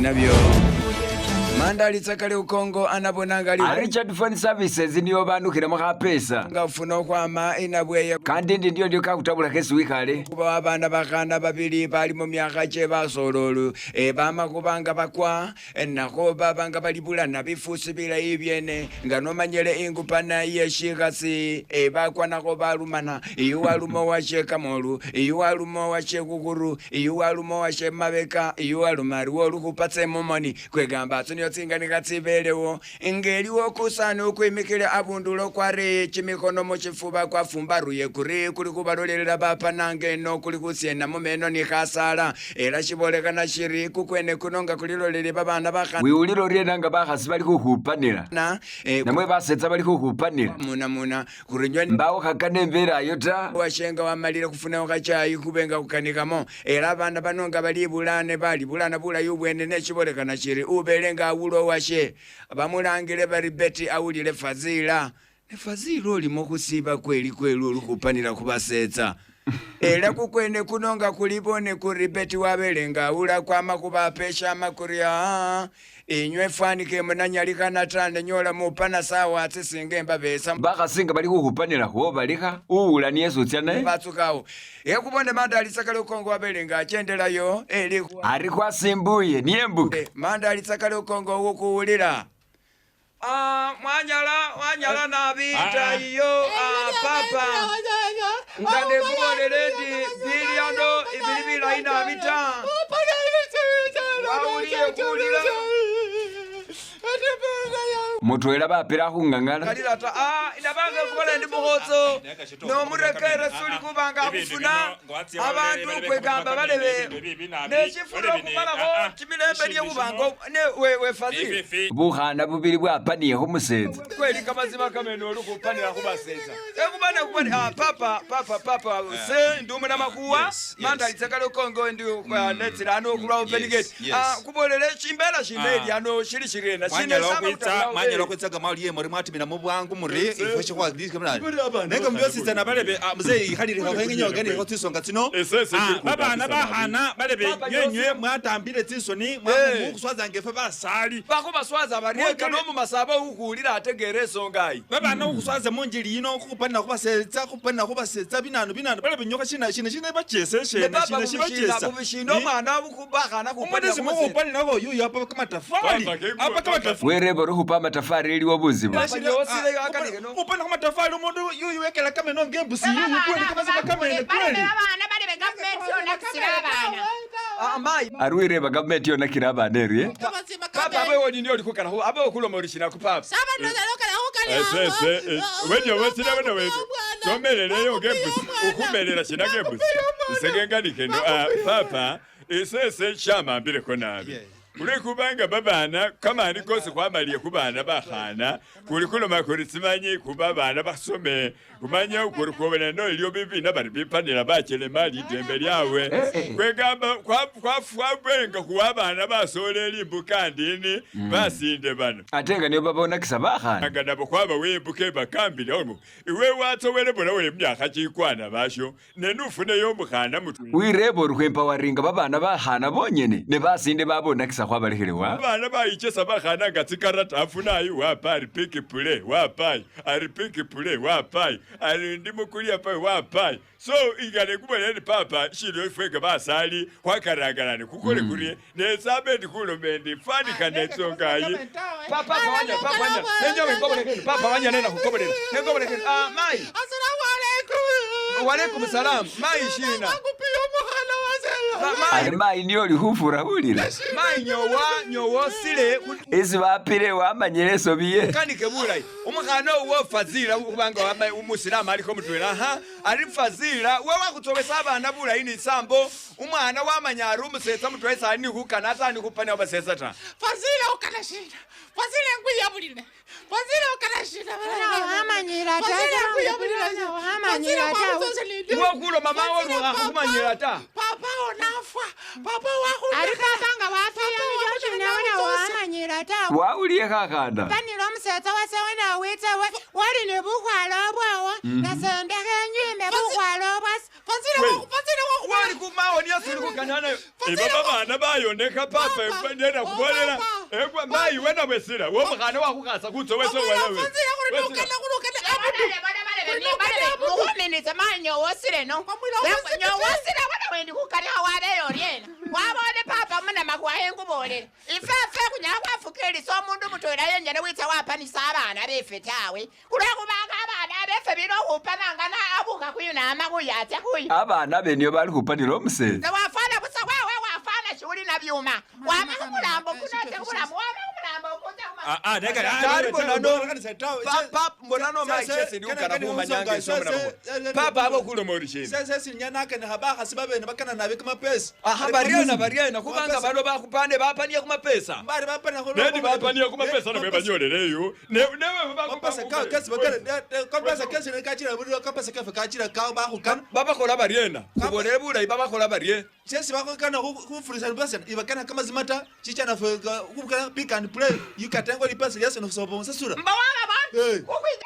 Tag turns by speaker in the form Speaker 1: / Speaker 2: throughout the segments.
Speaker 1: nabyo. Mandalitsa kale ukongo anabonanga
Speaker 2: Richard Phone Services niyo bandukira mu kapesa
Speaker 1: ngafuna okwama inabweya
Speaker 2: kandi ndiyo kakutabula kesi wikale
Speaker 1: kuba abana bakana babiri bali mu myaka gye basololu bama kubanga bakwa nako babanga balibulana bifusi bilayi byene nga nomanyele ingupana yeshikasi bakwa nako balumana iwalumo washe kamolu iwalumo washe kukuru iwalumo washe mabeka iwalumari wolukupatse momoni kwegamba tunyo tsinganika tsibelewo ngeliwo kusana okwemekele abundulo kware chimikono mu chifuba kwa fumbaruye kuri kuli kubalolelera bapa nange no kuli kusiena mumeno ni kasala era shibolekana shiri kukwene kunonga kulilolele babana baka
Speaker 2: wiulilolele nanga bakhasi bali khuhupanila namwe basetsa bali khuhupanila
Speaker 1: muna kurinywa
Speaker 2: mbawo khakane mbera yota
Speaker 1: washenga wamalire kufuna kachayi kubenga kukanikamo era abana banonga bali bulane bula yubwene ne shibolekana shiri ubelenga ulo washe bamulangile bali beti awulile fazila ne fazila olimo kusiba kweli olukupanira kubasetsa era kukwene kunonga kulibone kuri beti wabelenga ula kwama kubapesha makuria inywe fanike munanyalikana tande nyola mupana sawa atisinge mbabesa
Speaker 2: bakasinga bali kukupanira ho balika uula ni yesu tyane
Speaker 1: batsukawo ekubone mandali sakale ukongo wabelenga achendelayo eli
Speaker 2: ari kwasimbuye niembuke
Speaker 1: mandali sakale ukongo wokuulira mwanyala nabita iyo papa ngane kubonele ndi biliano ibilibila inabita wauliye kuulira
Speaker 2: mutwela bapira khungangala
Speaker 1: kalilata inabanga kubona ndi Mukhotso no murekere suli kubanga kufuna abantu kwegamba balebe nechifulo kumalako chimilembe lye kubango ne we fazili
Speaker 2: bukhana bubili bwapaniye khumusetsa
Speaker 1: kweli kamazima kameno olukupanira kubasetsa ekubana kubani papa se ndumuna makuwa mandalitsekale ukongo ndi netsira ano kulwa openigate kubolele chimbela chimeli ano shirishirena
Speaker 3: manyelo kwetsaga mali ye muri mwatimira mu bwangu muri ifashe kwa disike mnali nenge mbyositsa na balebe muzee ikhalire ka ngenyo ngene ko tsisonga tsino babana bahana balebe nyenywe mwatambire tsisoni mwakuswaza ngefe basali
Speaker 1: bakubaswaza bareka no mu masaba ukulira ategere songai
Speaker 3: babana ukuswaza monjili ino kupanira kubasetsa binano balebe nyoka shina bacheseshe shina shibachesa
Speaker 1: kubishino mwana ukubakana
Speaker 3: kupanira ko yuyu apa kamatafali apa kamatafali
Speaker 2: werebo ruhupa matafari ili wobuzima
Speaker 3: upana kwa matafali umundu yuyu wekela kameno ngembusi yuyu kweli kamazima kameno kweli
Speaker 2: arwireba gavumenti yona kira abana eri
Speaker 1: papa abe woni ndio likukana abe okulo morishina ku papa
Speaker 4: wenyo wasina bana wetu tomeleleyo ngembusi ukumelela shina ngembusi isegenganike no papa isese chama mbire konabi ule kubanga babana kama alikose kwamaliye kubana bakhana kuli kuloma kuli tsimanyi kuba bana basome kumanya ukuri kubona no iliyo bibina bari bipanira bakele mali tembe lyawe kwegamba kwa benga kuwabana basoleli mbukandini basinde bana
Speaker 2: atenga niyo babona kisa bakhana
Speaker 4: ngana bokwaba wembuke bakambira olmo iwe watso wele bona wele myaka chikwana basho nenufune yo mukhana mutu
Speaker 2: wirebo ruhempa waringa babana bakhana bonyene ne basinde babona kisa kwabalekelewa
Speaker 4: abana bayichesa bakhana ngatsikarata afunayo wapari piki pule wapai ari piki pule wapai ari ndimukulia pa wapai so ingane kuboneni papa shilo ifwega basali kwakaragarane kukole kurie nesabe ndikulomendi fani kanetsongayi
Speaker 1: papa wanya enjo ngobole papa wanya nena kukobolela ngobole mai assalamu alaikum wa alaikum salam mai shina
Speaker 2: ari mai niyo lihufura hulira
Speaker 1: mai nyowo sile
Speaker 2: isi bapire wamanyele sobiye
Speaker 1: kanike bulayi umukhana uwo fazila ubanga wa umusilamu aliko mutwela ari fazila we wakutobesa abana bulayi ni sambo umwana wamanyara umusetsa mutwela sani kukana atani kupana basetsa ta
Speaker 5: fazila ukanashina fazila nguyabulile fazila ukanashina
Speaker 6: amanyira ta amanyira ta
Speaker 1: wokulo mama wonu akumanyira ta
Speaker 5: papa onafa papa wako
Speaker 6: ari papa wafira ndio tunaona amanyira ta
Speaker 2: wauliye kakanda
Speaker 6: panilo musetsa wasewena witse wali ne bukhwalo bwawo nasendeke nyime bukhwalo bwas
Speaker 2: wali kumaoni asuli kukanana
Speaker 4: bana bayoneka papa ndenda kubolela egwa mayi wena besira wo mkhana wakukasa kutso weso wena
Speaker 6: Minutes manyo wasire no. Nyo wasire wana wendi kukanya wale yoriena. Wabone papa muna magwahe ngubole. Ife kunyakwa fukeli so mundu mutoira yenjene wita wapanisa abana befe tawe. Kulekubanga abana befe bino kupananga na abuka kuyuna amakuyate kuyi.
Speaker 2: abana beniyo bali kupanira omusezi
Speaker 6: Na wafana busa wewe wafana shuli na byuma. Wama kumulambo kunate kumulambo wama kumulambo kunate
Speaker 1: papa mbonano maishesi liukana kumanyanga isomra papa abo kulomorishini
Speaker 3: sese nyanake ne habaka sibabene bakana nabe kuma pesa
Speaker 1: bariana kubanga bano bakupande bapaniye kuma pesa
Speaker 3: bari bapana ko
Speaker 4: nedi bapaniye kuma pesa no bebanyolereyo newe
Speaker 3: pesa ka kesi bakana ka pesa kesi ne kachira buri ka pesa ka kachira ka ba ku kan
Speaker 1: baba kola bariena kubonere bula baba kola barie
Speaker 3: sese bakana ku furisa pesa ibakana kama zimata chicha na ku pick and play yukatengo li pesa yase no sobo sasura
Speaker 6: mbawala ba.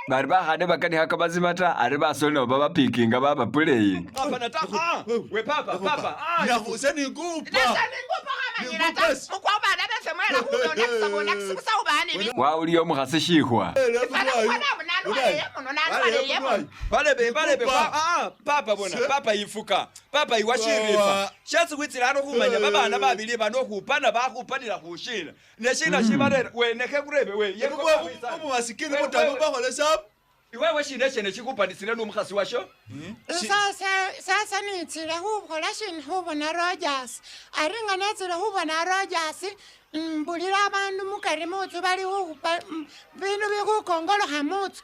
Speaker 2: bari bahane bakani hakamazimata ari basoli no baba pikinga baba playing
Speaker 1: papa nataka we papa
Speaker 3: ya useni ngupa
Speaker 2: wauli omukhasi shihwa
Speaker 1: balebe papa bona papa ifuka papa iwashirifa shatsi kwitsira ano kumanya babana babili bano kupana bakupanira kushina neshina shibarera we neke kurebe we
Speaker 3: yeko masikini mutabu bakole sap
Speaker 1: iwewe shine chene chikupanisire n'umukhasi washo
Speaker 6: Sasa nitsile hubhola shin hubona Rogers aringa netsile hubona Rogers mbulira abantu mukari muthu bali hupa binu bikukongolo hamuthu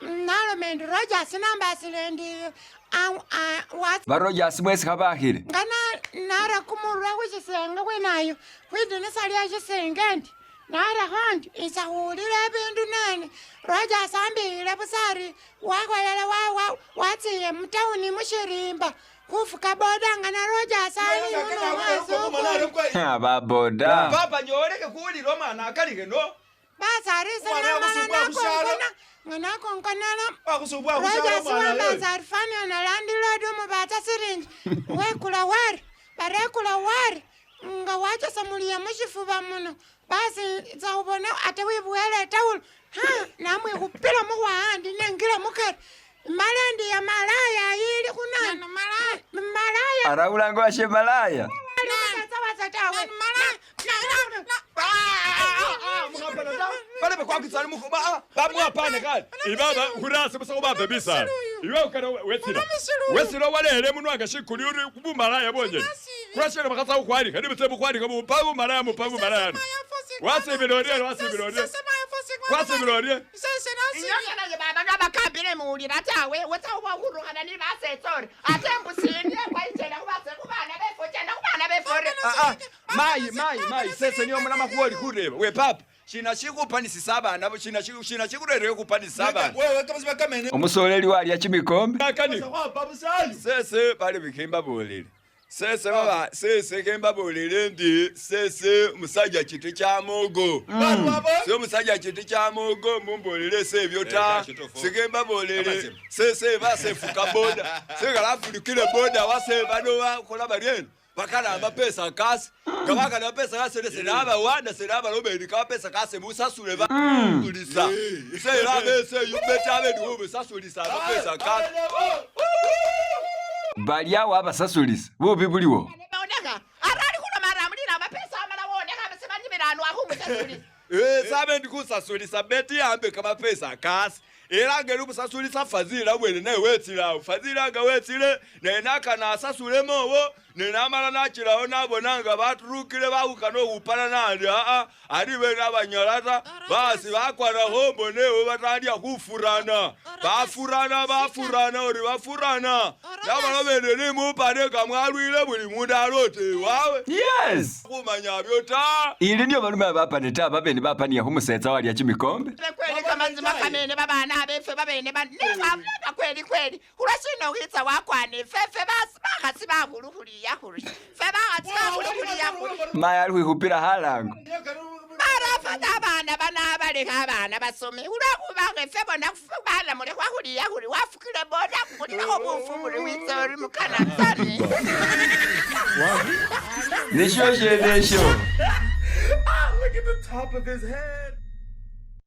Speaker 6: nalo mendi Rogers nambasilendi what
Speaker 2: barojasi mwesi khabahire
Speaker 6: ngana nara kumurwa kwichisenga kwenayo kwidini salya chisengendi nara hondi isahulile bindu nene Rogers ambile busari wakwalela watsiye mtauni mushirimba kufuka boda ngana Rogers ali uno
Speaker 2: ababoda
Speaker 1: papa nyoreke kuulira omwana akalike no
Speaker 6: basarisa ngana konkonala Rogers wambazari fanya na landlord mubata sirinji wekula wari barekula wari nga wacha samulia mushifuba muno basi zaubona ate wibuele tawul namwe kupira muwahandi nengira mukari malandi ya malaya yili kunana malaya
Speaker 2: araulanga washe malaya
Speaker 1: balebe kwakitsali mukhuba bamwapane kale
Speaker 4: ibaba hurase busa kuba bebisa iwe ukana wesiro walele munwa gashikuli uri kubumalaya bonye kurashira bakasa ukwari kandi butse bukwari kabu pabu malaya wasibiroriye
Speaker 6: inyakana ye baba ngabakambire muulira tawe wetsa ubahuruhana ni basetsori atembusinde kwayitela kubase kubana befotenda kubana before
Speaker 1: mayi sese niyo muna makuoli kureba we papa shina shikupanisisa abana shina shikurereye kupanisisa abana
Speaker 3: wewe kama zibakamene
Speaker 2: umusoleli wali yachimikombe
Speaker 4: sese bali bikimba bolele sese baba sese kemba bolele ndi sese musajja kiti kya mogo so musajja kiti kya mogo mumbolele sebyota sikemba bolele sese base fuka boda sekalafulikile boda wase bano bakola balieno bakala amapesa kasi ngabaka na pesa kasi senaba wanda senaba lobelika pesa kasi musasule ba tulisa sela bese yubeta bedu sasulisa pesa kasi
Speaker 2: balyawo abasasulisa bubi buliwo
Speaker 6: arali kuno maramulira amapesa amala woneka besebanyimirano akhumusasulisa
Speaker 4: sabe ndikusasulisa beti yambe kama pesa kasi era ngeri umusasulisa fazila wene naye wetsila fazila nga wetsile nenaka nasasule mowo nenamala nachirawo nabonanga baturukile bahukana okupana nandi ari bene abanyalata basi bakwana hombo newo batandya kufurana bafurana ori bafurana nabana bene nimupane kamwalwile buli mundu alote wawe
Speaker 2: yes
Speaker 4: kumanya byota
Speaker 2: ili niyo balume abapaneta babene bapaniya khumusetsa wali yachimikombe
Speaker 6: kweli kamanzima kamene babana abefe babene baneva kweli kulashino kitsa wakwane fefe bakhatsi bakhulukhuli yakuri feba atsa khulukhuli yakuri
Speaker 2: maya ali khwikupira halango
Speaker 6: mara fata bana abana banabaleka abana basome ulwakubanga effe bona baana mulekwa kuliya kuli wafukile bona kuliko bufu buli wisori mukanansani
Speaker 2: Nesho.
Speaker 7: Ah, look at the top of his head.